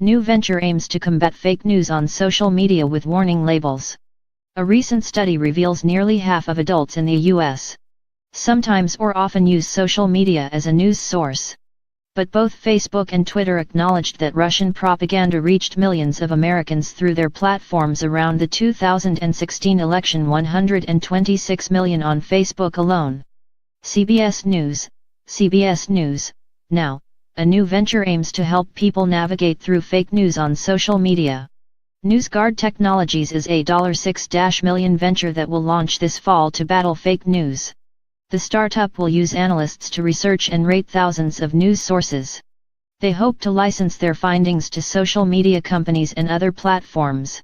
New venture aims to combat fake news on social media with warning labels. A recent study reveals nearly half of adults in the U.S. sometimes or often use social media as a news source. But both Facebook and Twitter acknowledged that Russian propaganda reached millions of Americans through their platforms around the 2016 election, 126 million on Facebook alone. CBS News, now, a new venture aims to help people navigate through fake news on social media. NewsGuard Technologies is a $6 million venture that will launch this fall to battle fake news. The startup will use analysts to research and rate thousands of news sources. They hope to license their findings to social media companies and other platforms.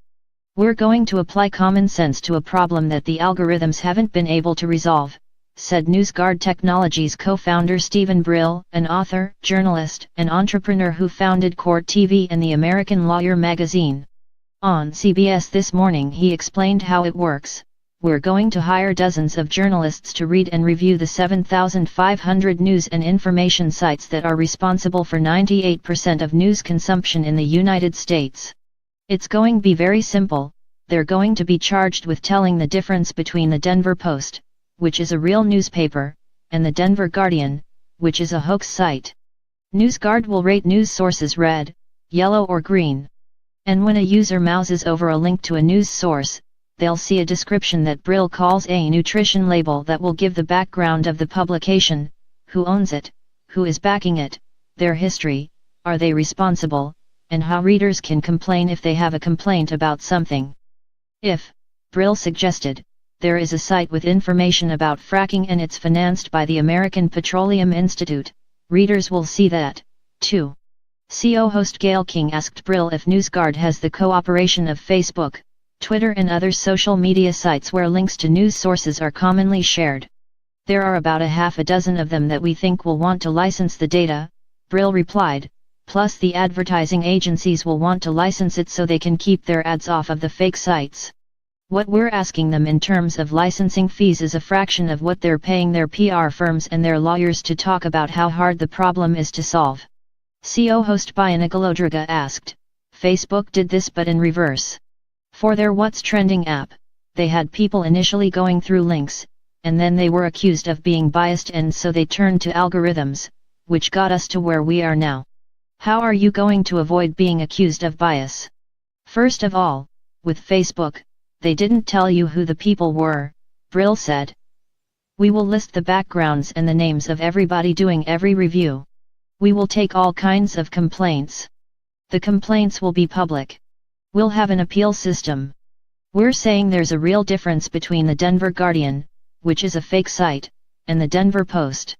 "We're going to apply common sense to a problem that the algorithms haven't been able to resolve," said NewsGuard Technologies co-founder Stephen Brill, an author, journalist, and entrepreneur who founded Court TV and the American Lawyer magazine. On CBS This Morning he explained how it works. "We're going to hire dozens of journalists to read and review the 7,500 news and information sites that are responsible for 98% of news consumption in the United States. It's going to be very simple. They're going to be charged with telling the difference between the Denver Post, which is a real newspaper, and the Denver Guardian, which is a hoax site. NewsGuard will rate news sources red, yellow or green. And when a user mouses over a link to a news source, they'll see a description that Brill calls a nutrition label that will give the background of the publication, who owns it, who is backing it, their history, are they responsible, and how readers can complain if they have a complaint about something. If, Brill suggested, there is a site with information about fracking and it's financed by the American Petroleum Institute, readers will see that, too." CO host Gayle King asked Brill if NewsGuard has the cooperation of Facebook, Twitter and other social media sites where links to news sources are commonly shared. "There are about a half a dozen of them that we think will want to license the data," Brill replied, "plus the advertising agencies will want to license it so they can keep their ads off of the fake sites. What we're asking them in terms of licensing fees is a fraction of what they're paying their PR firms and their lawyers to talk about how hard the problem is to solve." CO host Biana Golodriga asked, "Facebook did this but in reverse. For their What's Trending app, they had people initially going through links, and then they were accused of being biased and so they turned to algorithms, which got us to where we are now. How are you going to avoid being accused of bias? First of all, with Facebook, they didn't tell you who the people were," Brill said. "We will list the backgrounds and the names of everybody doing every review. We will take all kinds of complaints. The complaints will be public. We'll have an appeal system. We're saying there's a real difference between the Denver Guardian, which is a fake site, and the Denver Post.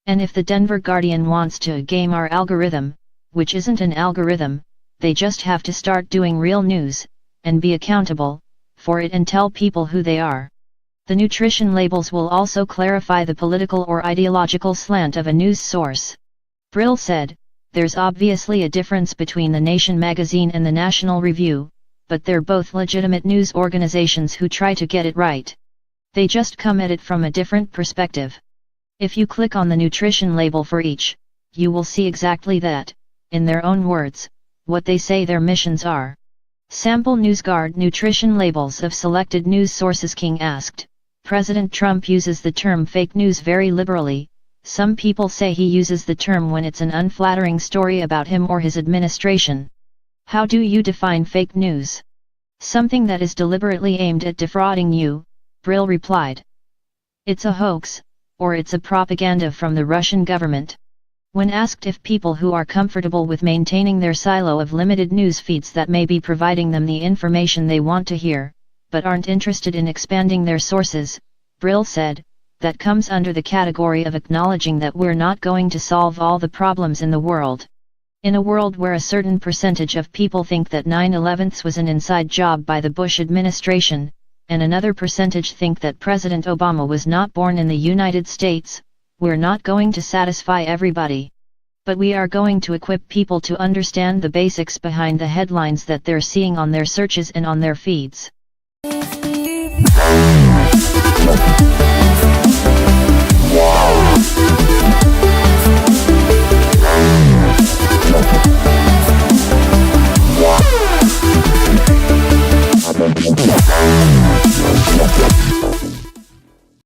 And if the Denver Guardian wants to game our algorithm, which isn't an algorithm, they just have to start doing real news, and be accountable for it and tell people who they are. The nutrition labels will also clarify the political or ideological slant of a news source." Brill said, "There's obviously a difference between the Nation magazine and the National Review, but they're both legitimate news organizations who try to get it right. They just come at it from a different perspective. If you click on the nutrition label for each, you will see exactly that, in their own words, what they say their missions are." Sample NewsGuard nutrition labels of selected news sources. King asked, "President Trump uses the term fake news very liberally. Some people say he uses the term when it's an unflattering story about him or his administration. How do you define fake news?" "Something that is deliberately aimed at defrauding you," Brill replied. "It's a hoax, or it's a propaganda from the Russian government." When asked if people who are comfortable with maintaining their silo of limited news feeds that may be providing them the information they want to hear, but aren't interested in expanding their sources, Brill said, "That comes under the category of acknowledging that we're not going to solve all the problems in the world. In a world where a certain percentage of people think that 9/11 was an inside job by the Bush administration, and another percentage think that President Obama was not born in the United States, we're not going to satisfy everybody. But we are going to equip people to understand the basics behind the headlines that they're seeing on their searches and on their feeds."